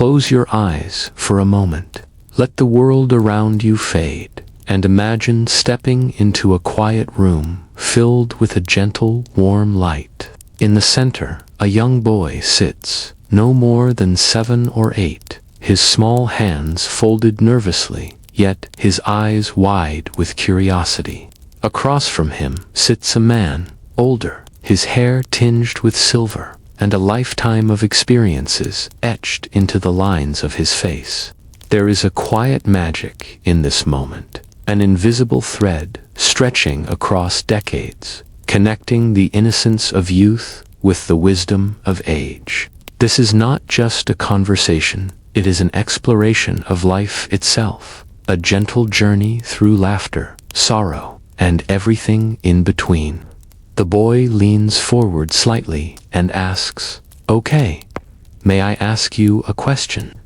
Close your eyes for a moment. Let the world around you fade, and imagine stepping into a quiet room filled with a gentle, warm light. In the center, a young boy sits, no more than 7 or 8, his small hands folded nervously, yet his eyes wide with curiosity. Across from him sits a man, older, his hair tinged with silver, and a lifetime of experiences etched into the lines of his face. There is a quiet magic in this moment, an invisible thread stretching across decades, connecting the innocence of youth with the wisdom of age. This is not just a conversation, it is an exploration of life itself, a gentle journey through laughter, sorrow, and everything in between. The boy leans forward slightly and asks, "Okay, may I ask you a question?"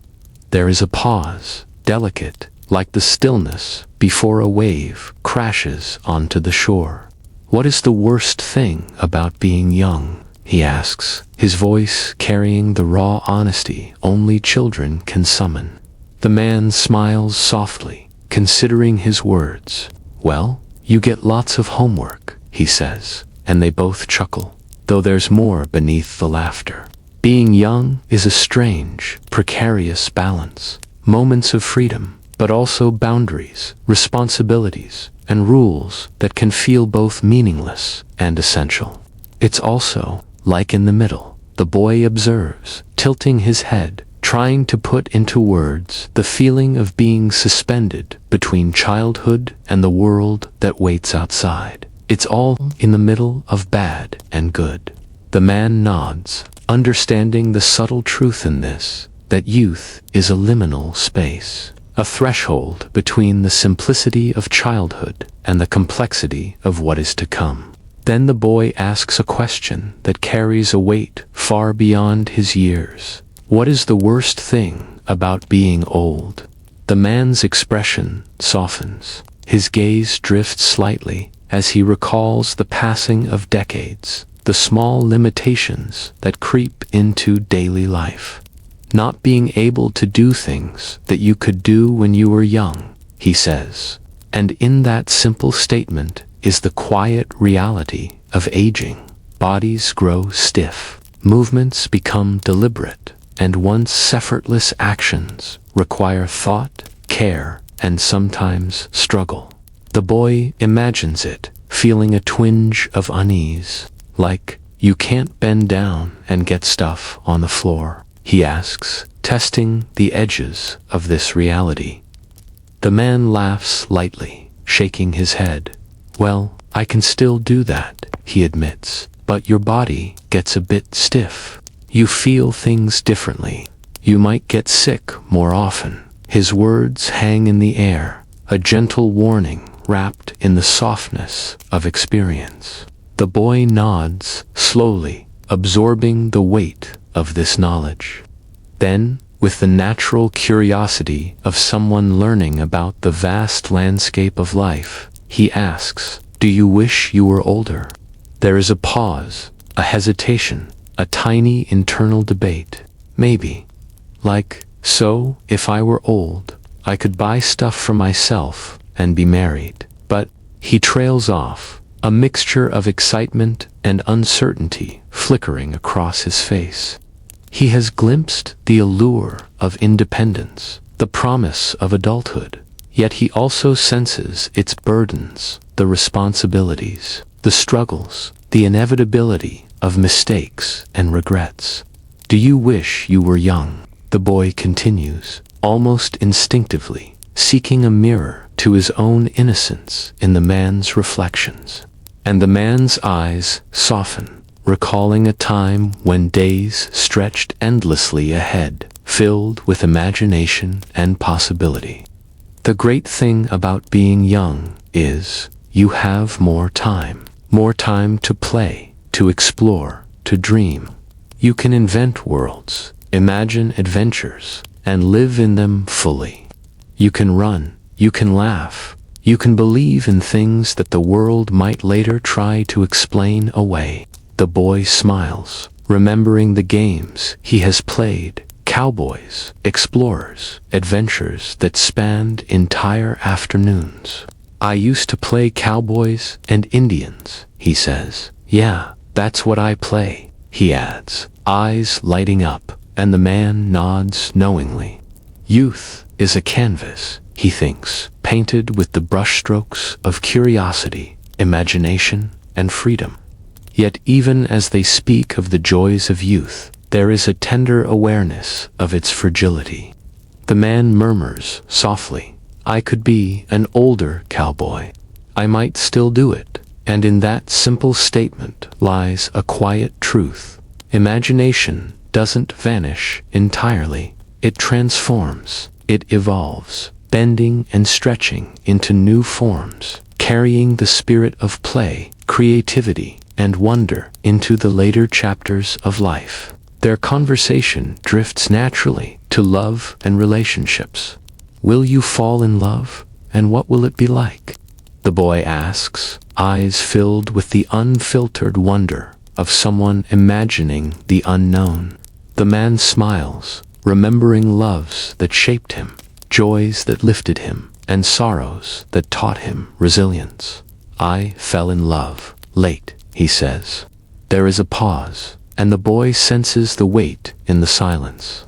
There is a pause, delicate, like the stillness before a wave crashes onto the shore. "What is the worst thing about being young?" he asks, his voice carrying the raw honesty only children can summon. The man smiles softly, considering his words. "Well, you get lots of homework," he says, and they both chuckle, though there's more beneath the laughter. Being young is a strange, precarious balance. Moments of freedom, but also boundaries, responsibilities, and rules that can feel both meaningless and essential. It's also, like in the middle, the boy observes, tilting his head, trying to put into words the feeling of being suspended between childhood and the world that waits outside. It's all in the middle of bad and good. The man nods, understanding the subtle truth in this, that youth is a liminal space, a threshold between the simplicity of childhood and the complexity of what is to come. Then the boy asks a question that carries a weight far beyond his years. What is the worst thing about being old? The man's expression softens. His gaze drifts slightly as he recalls the passing of decades, the small limitations that creep into daily life. Not being able to do things that you could do when you were young, he says. And in that simple statement is the quiet reality of aging. Bodies grow stiff, movements become deliberate, and once effortless actions require thought, care, and sometimes struggle. The boy imagines it, feeling a twinge of unease, like, "You can't bend down and get stuff on the floor?" he asks, testing the edges of this reality. The man laughs lightly, shaking his head. "Well, I can still do that," he admits, "but your body gets a bit stiff. You feel things differently. You might get sick more often." His words hang in the air, a gentle warning wrapped in the softness of experience. The boy nods, slowly, absorbing the weight of this knowledge. Then, with the natural curiosity of someone learning about the vast landscape of life, he asks, "Do you wish you were older?" There is a pause, a hesitation, a tiny internal debate. Maybe. Like, "So, if I were old, I could buy stuff for myself and be married." But he trails off, a mixture of excitement and uncertainty flickering across his face. He has glimpsed the allure of independence, the promise of adulthood, yet he also senses its burdens, the responsibilities, the struggles, the inevitability of mistakes and regrets. "Do you wish you were young?" the boy continues, almost instinctively, seeking a mirror to his own innocence in the man's reflections. And the man's eyes soften, recalling a time when days stretched endlessly ahead, filled with imagination and possibility. The great thing about being young is, you have more time to play, to explore, to dream. You can invent worlds, imagine adventures, and live in them fully. You can run, you can laugh, you can believe in things that the world might later try to explain away. The boy smiles, remembering the games he has played, Cowboys, explorers, adventures that spanned entire afternoons. I used to play cowboys and Indians, he says. Yeah, that's what I play, he adds, eyes lighting up, and the man nods knowingly. Youth is a canvas, he thinks, painted with the brushstrokes of curiosity, imagination, and freedom. Yet even as they speak of the joys of youth, there is a tender awareness of its fragility. The man murmurs softly, I could be an older cowboy. I might still do it. And in that simple statement lies a quiet truth. Imagination doesn't vanish entirely. It transforms. It evolves, bending and stretching into new forms, carrying the spirit of play, creativity, and wonder into the later chapters of life. Their conversation drifts naturally to love and relationships. Will you fall in love, and what will it be like? The boy asks, eyes filled with the unfiltered wonder of someone imagining the unknown. The man smiles, remembering loves that shaped him, joys that lifted him, and sorrows that taught him resilience. I fell in love, late, he says. There is a pause, and the boy senses the weight in the silence.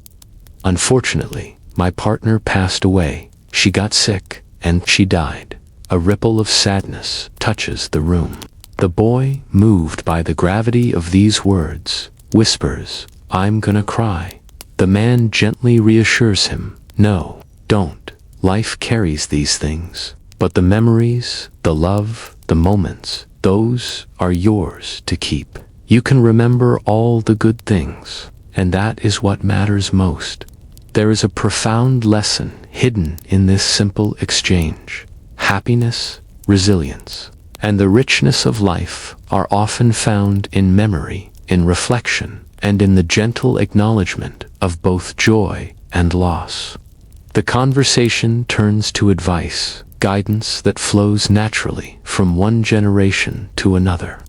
Unfortunately, my partner passed away. She got sick, and she died. A ripple of sadness touches the room. The boy, moved by the gravity of these words, whispers, I'm gonna cry. The man gently reassures him, no, don't. Life carries these things, but the memories, the love, the moments, those are yours to keep. You can remember all the good things, and that is what matters most. There is a profound lesson hidden in this simple exchange. Happiness, resilience, and the richness of life are often found in memory, in reflection, and in the gentle acknowledgement of both joy and loss. The conversation turns to advice, guidance that flows naturally from one generation to another.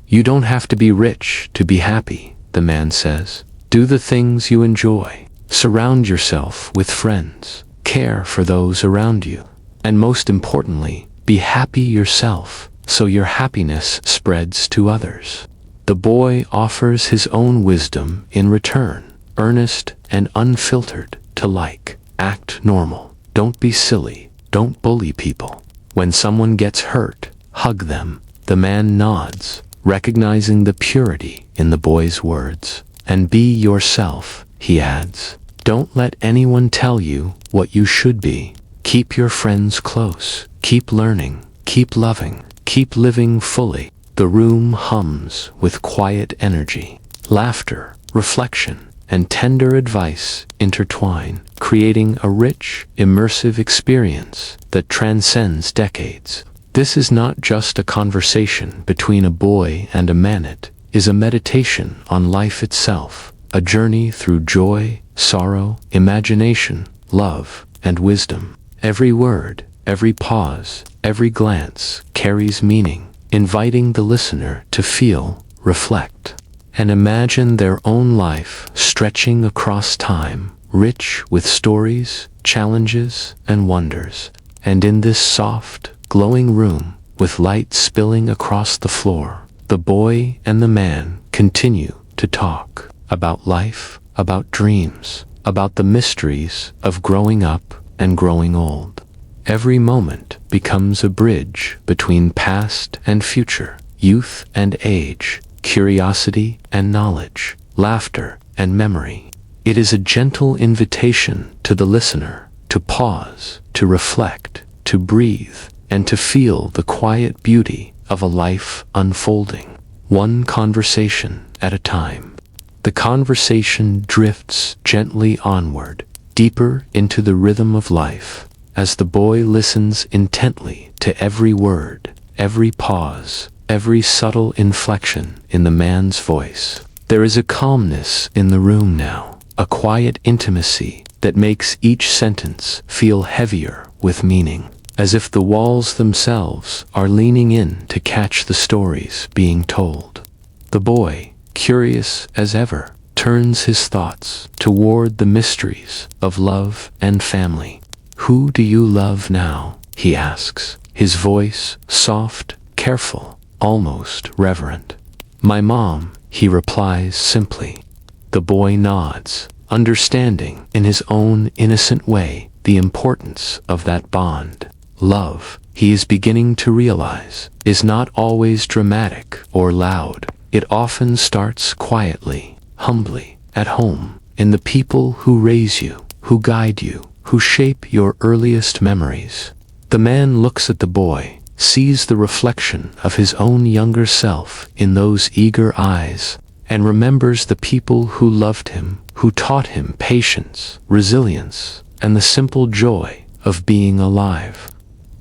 You don't have to be rich to be happy, the man says. Do the things you enjoy. Surround yourself with friends. Care for those around you. And most importantly, be happy yourself, so your happiness spreads to others. The boy offers his own wisdom in return, earnest and unfiltered, to like. Act normal. Don't be silly. Don't bully people. When someone gets hurt, hug them. The man nods, recognizing the purity in the boy's words. And be yourself, he adds. Don't let anyone tell you what you should be. Keep your friends close. Keep learning. Keep loving. Keep living fully. The room hums with quiet energy. Laughter, reflection, and tender advice intertwine, creating a rich, immersive experience that transcends decades. This is not just a conversation between a boy and a man. It is a meditation on life itself, a journey through joy, sorrow, imagination, love, and wisdom. Every word, every pause, every glance carries meaning, inviting the listener to feel, reflect, and imagine their own life stretching across time, rich with stories, challenges, and wonders. And in this soft, glowing room, with light spilling across the floor, the boy and the man continue to talk about life, about dreams, about the mysteries of growing up and growing old. Every moment becomes a bridge between past and future, youth and age, curiosity and knowledge, laughter and memory. It is a gentle invitation to the listener to pause, to reflect, to breathe, and to feel the quiet beauty of a life unfolding, one conversation at a time. The conversation drifts gently onward, deeper into the rhythm of life, as the boy listens intently to every word, every pause, every subtle inflection in the man's voice. There is a calmness in the room now, a quiet intimacy that makes each sentence feel heavier with meaning, as if the walls themselves are leaning in to catch the stories being told. The boy, curious as ever, turns his thoughts toward the mysteries of love and family. "Who do you love now?" he asks, his voice soft, careful, almost reverent. "My mom," he replies simply. The boy nods, understanding in his own innocent way the importance of that bond. Love, he is beginning to realize, is not always dramatic or loud. It often starts quietly, humbly, at home, in the people who raise you, who guide you, who shape your earliest memories. The man looks at the boy, sees the reflection of his own younger self in those eager eyes, and remembers the people who loved him, who taught him patience, resilience, and the simple joy of being alive.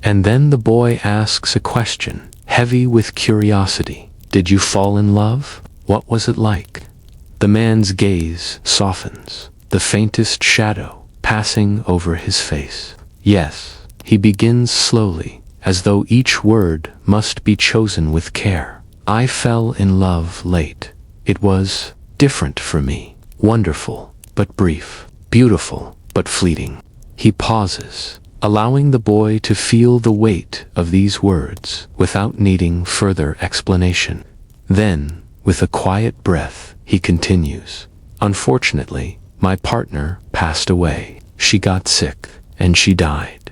And then the boy asks a question, heavy with curiosity. "Did you fall in love? What was it like?" The man's gaze softens, the faintest shadow passing over his face. "Yes," he begins slowly, as though each word must be chosen with care. "I fell in love late. It was different for me, wonderful, but brief, beautiful, but fleeting." He pauses, allowing the boy to feel the weight of these words without needing further explanation. Then, with a quiet breath, he continues, "Unfortunately, my partner passed away. She got sick, and she died."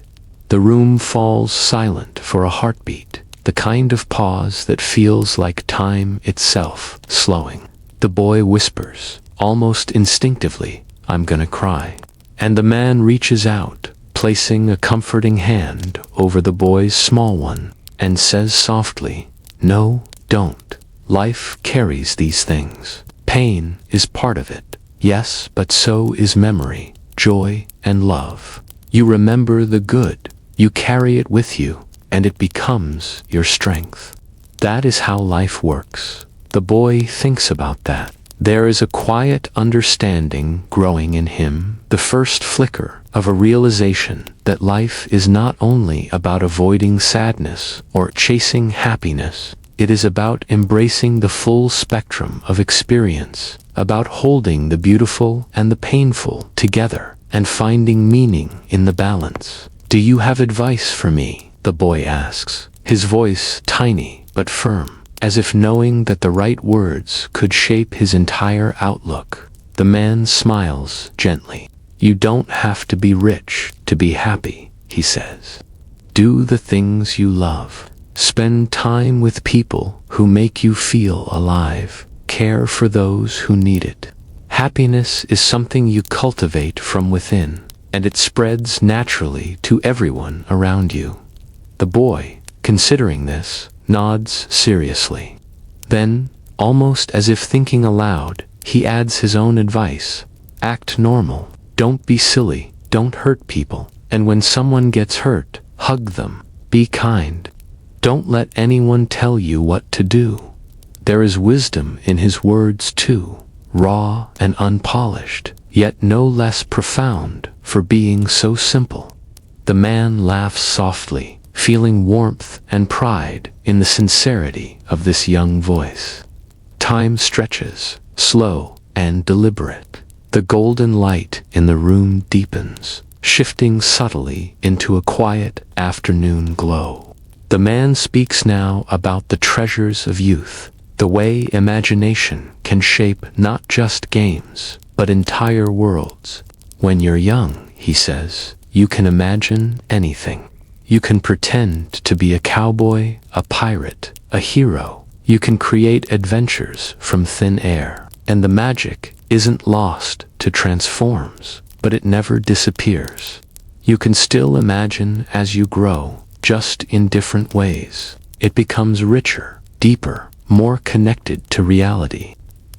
The room falls silent for a heartbeat, the kind of pause that feels like time itself slowing. The boy whispers, almost instinctively, "I'm gonna cry." And the man reaches out, placing a comforting hand over the boy's small one, and says softly, "No, don't. Life carries these things. Pain is part of it. Yes, but so is memory, joy, and love. You remember the good, you carry it with you, and it becomes your strength. That is how life works." The boy thinks about that. There is a quiet understanding growing in him, the first flicker of a realization that life is not only about avoiding sadness or chasing happiness. It is about embracing the full spectrum of experience, about holding the beautiful and the painful together, and finding meaning in the balance. "Do you have advice for me?" the boy asks, his voice tiny but firm, as if knowing that the right words could shape his entire outlook. The man smiles gently. "You don't have to be rich to be happy," he says. "Do the things you love. Spend time with people who make you feel alive. Care for those who need it. Happiness is something you cultivate from within, and it spreads naturally to everyone around you." The boy, considering this, nods seriously. Then, almost as if thinking aloud, he adds his own advice. "Act normal. Don't be silly. Don't hurt people. And when someone gets hurt, hug them. Be kind. Don't let anyone tell you what to do." There is wisdom in his words too, raw and unpolished, yet no less profound for being so simple. The man laughs softly, feeling warmth and pride in the sincerity of this young voice. Time stretches, slow and deliberate. The golden light in the room deepens, shifting subtly into a quiet afternoon glow. The man speaks now about the treasures of youth, the way imagination can shape not just games, but entire worlds. "When you're young," he says, "you can imagine anything. You can pretend to be a cowboy, a pirate, a hero. You can create adventures from thin air. And the magic isn't lost to transforms, but it never disappears. You can still imagine as you grow, just in different ways. It becomes richer, deeper, more connected to reality."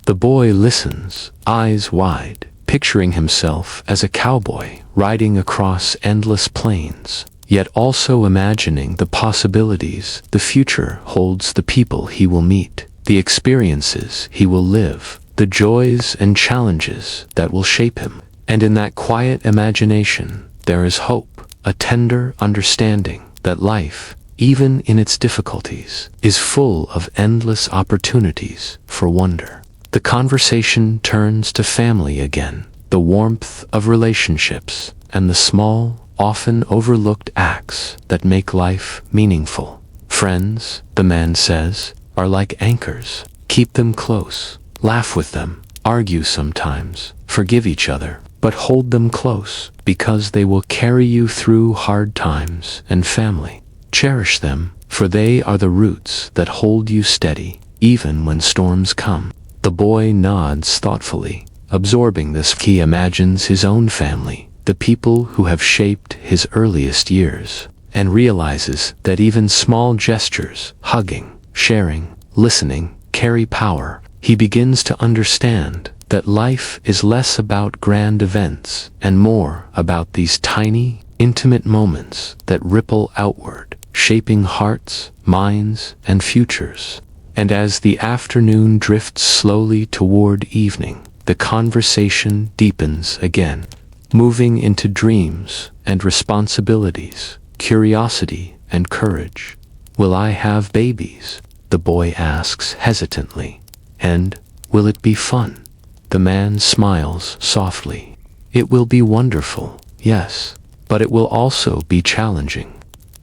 The boy listens, eyes wide, picturing himself as a cowboy riding across endless plains, yet also imagining the possibilities the future holds, the people he will meet, the experiences he will live, the joys and challenges that will shape him. And in that quiet imagination, there is hope, a tender understanding that life, even in its difficulties, is full of endless opportunities for wonder. The conversation turns to family again, the warmth of relationships, and the small, often overlooked acts that make life meaningful. Friends, the man says, are like anchors. Keep them close, laugh with them, argue sometimes, forgive each other, but hold them close, because they will carry you through hard times and family. Cherish them, for they are the roots that hold you steady, even when storms come. The boy nods thoughtfully, absorbing this. He imagines his own family, the people who have shaped his earliest years, and realizes that even small gestures, hugging, sharing, listening, carry power. He begins to understand that life is less about grand events and more about these tiny, intimate moments that ripple outward, shaping hearts, minds, and futures. And as the afternoon drifts slowly toward evening, the conversation deepens again, moving into dreams and responsibilities, curiosity and courage. Will I have babies? The boy asks hesitantly. And will it be fun? The man smiles softly. It will be wonderful, yes, but it will also be challenging.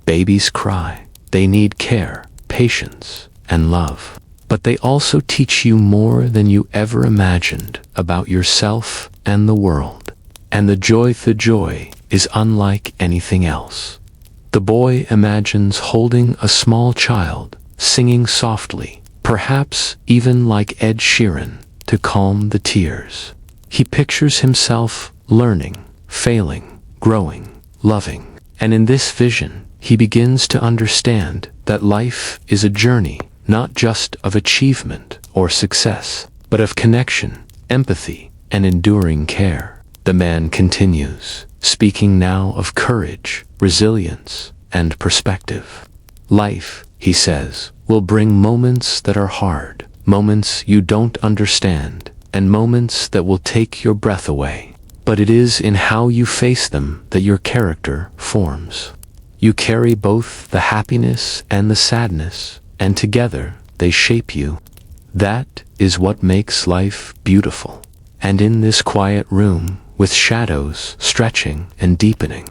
Babies cry. They need care, patience, and love. But they also teach you more than you ever imagined about yourself and the world. And the joy is unlike anything else. The boy imagines holding a small child, singing softly, perhaps even like Ed Sheeran, to calm the tears. He pictures himself learning, failing, growing, loving. And in this vision, he begins to understand that life is a journey, not just of achievement or success, but of connection, empathy, and enduring care. The man continues, speaking now of courage, resilience, and perspective. Life, he says, will bring moments that are hard, moments you don't understand, and moments that will take your breath away. But it is in how you face them that your character forms. You carry both the happiness and the sadness, and together they shape you. That is what makes life beautiful. And in this quiet room, with shadows stretching and deepening,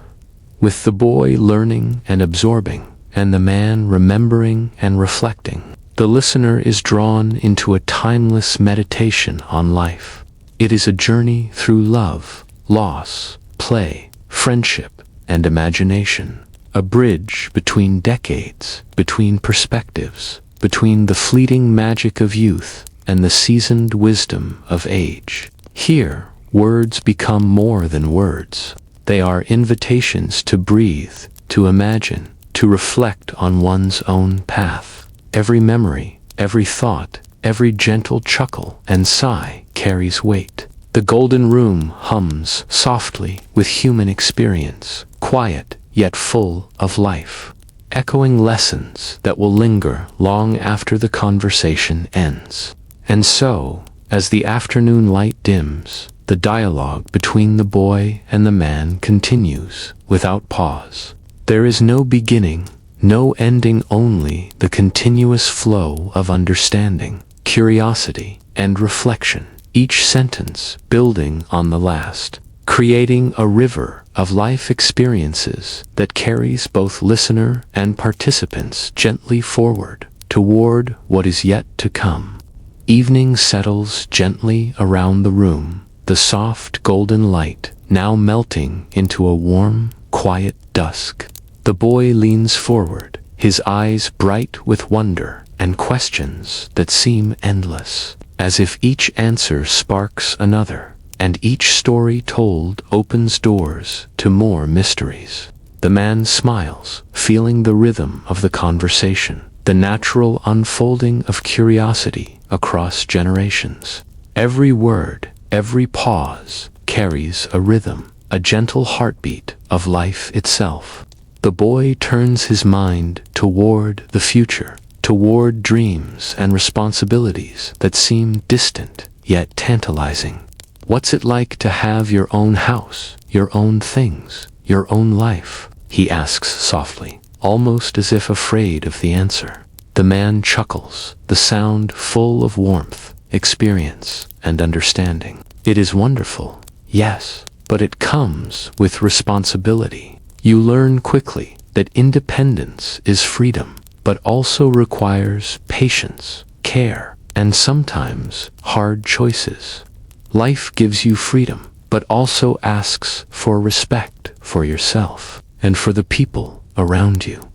with the boy learning and absorbing, and the man remembering and reflecting, the listener is drawn into a timeless meditation on life. It is a journey through love, loss, play, friendship, and imagination. A bridge between decades, between perspectives, between the fleeting magic of youth and the seasoned wisdom of age. Here, words become more than words. They are invitations to breathe, to imagine, to reflect on one's own path. Every memory, every thought, every gentle chuckle and sigh carries weight. The golden room hums softly with human experience, quiet yet full of life, echoing lessons that will linger long after the conversation ends. And so, as the afternoon light dims, the dialogue between the boy and the man continues without pause. There is no beginning, no ending, only the continuous flow of understanding, curiosity, and reflection, each sentence building on the last, creating a river of life experiences that carries both listener and participants gently forward toward what is yet to come. Evening settles gently around the room, the soft golden light now melting into a warm, quiet dusk. The boy leans forward, his eyes bright with wonder and questions that seem endless, as if each answer sparks another, and each story told opens doors to more mysteries. The man smiles, feeling the rhythm of the conversation, the natural unfolding of curiosity across generations. Every word, every pause, carries a rhythm, a gentle heartbeat of life itself. The boy turns his mind toward the future, toward dreams and responsibilities that seem distant yet tantalizing. What's it like to have your own house, your own things, your own life? He asks softly, almost as if afraid of the answer. The man chuckles, the sound full of warmth, experience, and understanding. It is wonderful, yes, but it comes with responsibility. You learn quickly that independence is freedom, but also requires patience, care, and sometimes hard choices. Life gives you freedom, but also asks for respect for yourself and for the people around you.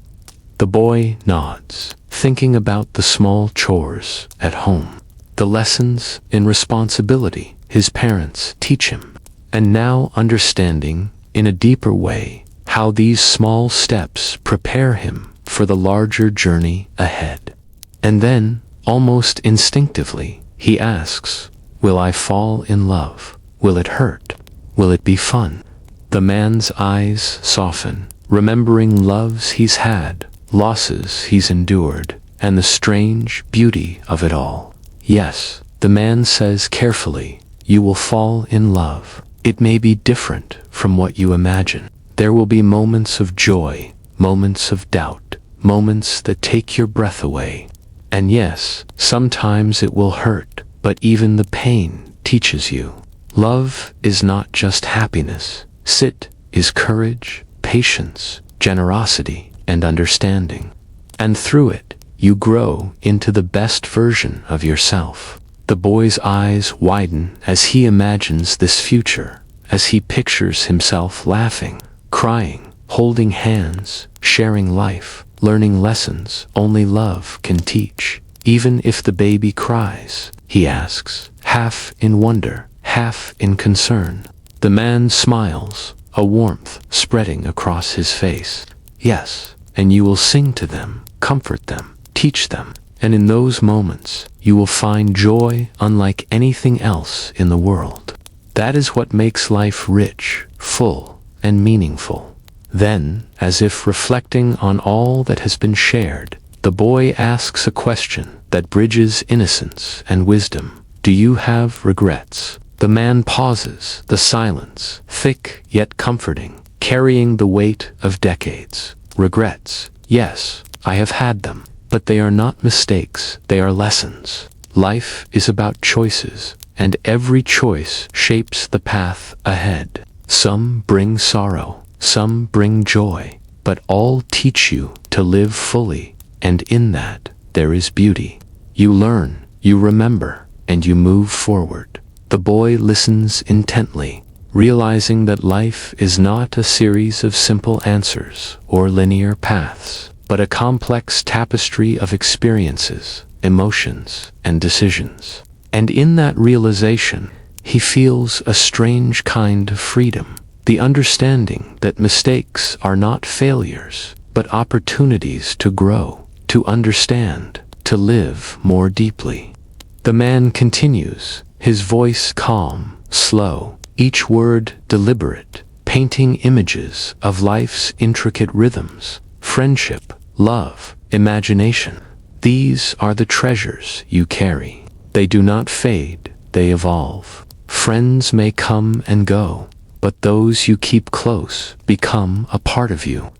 The boy nods, thinking about the small chores at home, the lessons in responsibility his parents teach him, and now understanding in a deeper way how these small steps prepare him for the larger journey ahead. And then, almost instinctively, he asks, "Will I fall in love? Will it hurt? Will it be fun?" The man's eyes soften, remembering loves he's had, losses he's endured, and the strange beauty of it all. Yes, the man says carefully, "You will fall in love. It may be different from what you imagine. There will be moments of joy, moments of doubt, moments that take your breath away. And yes, sometimes it will hurt, but even the pain teaches you. Love is not just happiness. It is courage, patience, generosity, and understanding. And through it, you grow into the best version of yourself." The boy's eyes widen as he imagines this future, as he pictures himself laughing, crying, holding hands, sharing life, learning lessons only love can teach. Even if the baby cries, he asks, half in wonder, half in concern. The man smiles, a warmth spreading across his face. "Yes, and you will sing to them, comfort them, teach them, and in those moments, you will find joy unlike anything else in the world. That is what makes life rich, full, and meaningful." Then, as if reflecting on all that has been shared, the boy asks a question that bridges innocence and wisdom. "Do you have regrets?" The man pauses, the silence, thick yet comforting, carrying the weight of decades. "Regrets, yes, I have had them, but they are not mistakes, they are lessons. Life is about choices, and every choice shapes the path ahead. Some bring sorrow, some bring joy, but all teach you to live fully, and in that, there is beauty. You learn, you remember, and you move forward." The boy listens intently, realizing that life is not a series of simple answers or linear paths, but a complex tapestry of experiences, emotions, and decisions. And in that realization, he feels a strange kind of freedom, the understanding that mistakes are not failures, but opportunities to grow, to understand, to live more deeply. The man continues, his voice calm, slow, each word deliberate, painting images of life's intricate rhythms, friendship, love, imagination. These are the treasures you carry. They do not fade, they evolve. Friends may come and go, but those you keep close become a part of you.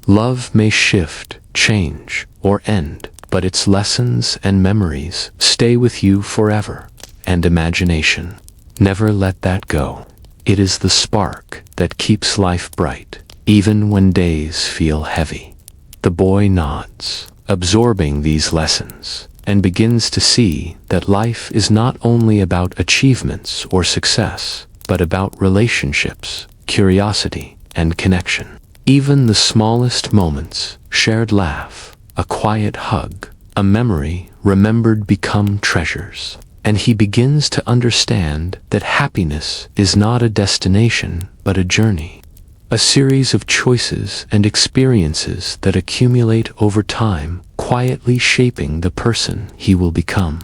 Love may shift, change, or end, but its lessons and memories stay with you forever. And imagination. Never let that go. It is the spark that keeps life bright, even when days feel heavy. The boy nods, absorbing these lessons, and begins to see that life is not only about achievements or success, but about relationships, curiosity, and connection. Even the smallest moments, shared laugh, a quiet hug, a memory remembered become treasures. And he begins to understand that happiness is not a destination, but a journey. A series of choices and experiences that accumulate over time, quietly shaping the person he will become.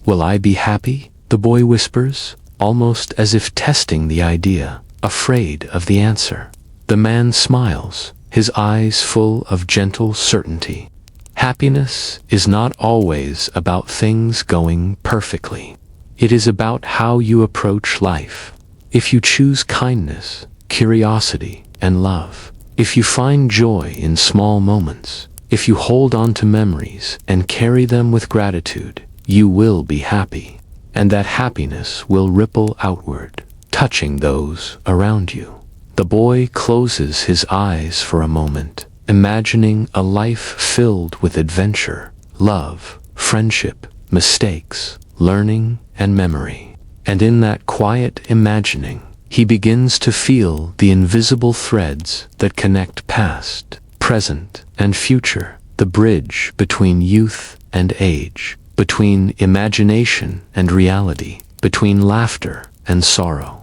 "Will I be happy?" the boy whispers, almost as if testing the idea, afraid of the answer. The man smiles, his eyes full of gentle certainty. Happiness is not always about things going perfectly. It is about how you approach life. If you choose kindness, curiosity, and love, if you find joy in small moments, if you hold on to memories and carry them with gratitude, you will be happy. and that happiness will ripple outward, touching those around you. The boy closes his eyes for a moment, imagining a life filled with adventure, love, friendship, mistakes, learning, and memory. And in that quiet imagining, he begins to feel the invisible threads that connect past, present, and future, the bridge between youth and age, between imagination and reality, between laughter and sorrow.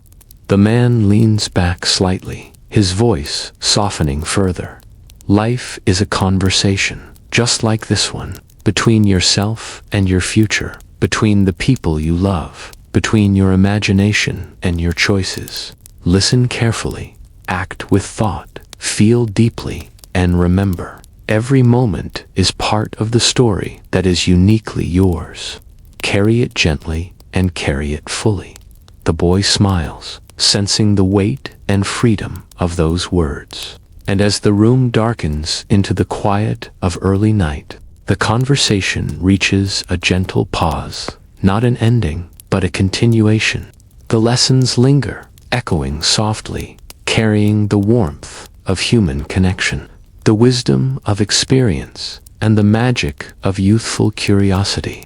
The man leans back slightly, his voice softening further. Life is a conversation, just like this one, between yourself and your future, between the people you love, between your imagination and your choices. Listen carefully, act with thought, feel deeply, and remember, every moment is part of the story that is uniquely yours. Carry it gently and carry it fully. The boy smiles, sensing the weight and freedom of those words. And as the room darkens into the quiet of early night, the conversation reaches a gentle pause, not an ending, but a continuation. The lessons linger, echoing softly, carrying the warmth of human connection, the wisdom of experience, and the magic of youthful curiosity.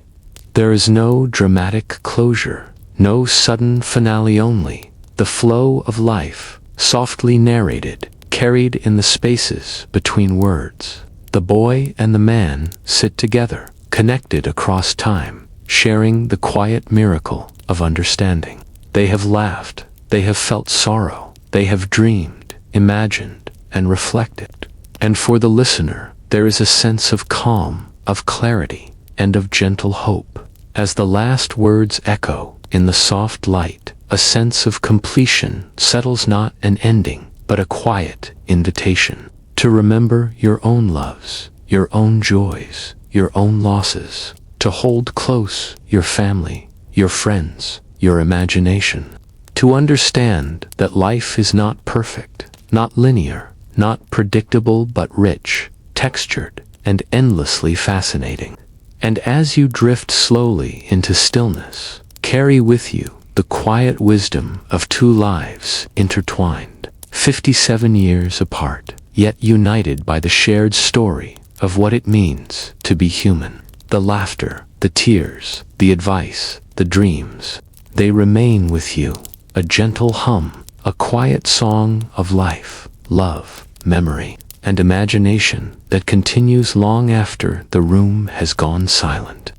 There is no dramatic closure, no sudden finale, only the flow of life, softly narrated, carried in the spaces between words. The boy and the man sit together, connected across time, sharing the quiet miracle of understanding. They have laughed, they have felt sorrow, they have dreamed, imagined, and reflected. And for the listener, there is a sense of calm, of clarity, and of gentle hope. As the last words echo in the soft light, a sense of completion settles, not an ending, but a quiet invitation to remember your own loves, your own joys, your own losses, to hold close your family, your friends, your imagination, to understand that life is not perfect, not linear, not predictable, but rich, textured, and endlessly fascinating. And as you drift slowly into stillness, carry with you the quiet wisdom of two lives intertwined, 57 years apart, yet united by the shared story of what it means to be human. The laughter, the tears, the advice, the dreams, they remain with you, a gentle hum, a quiet song of life, love, memory, and imagination that continues long after the room has gone silent.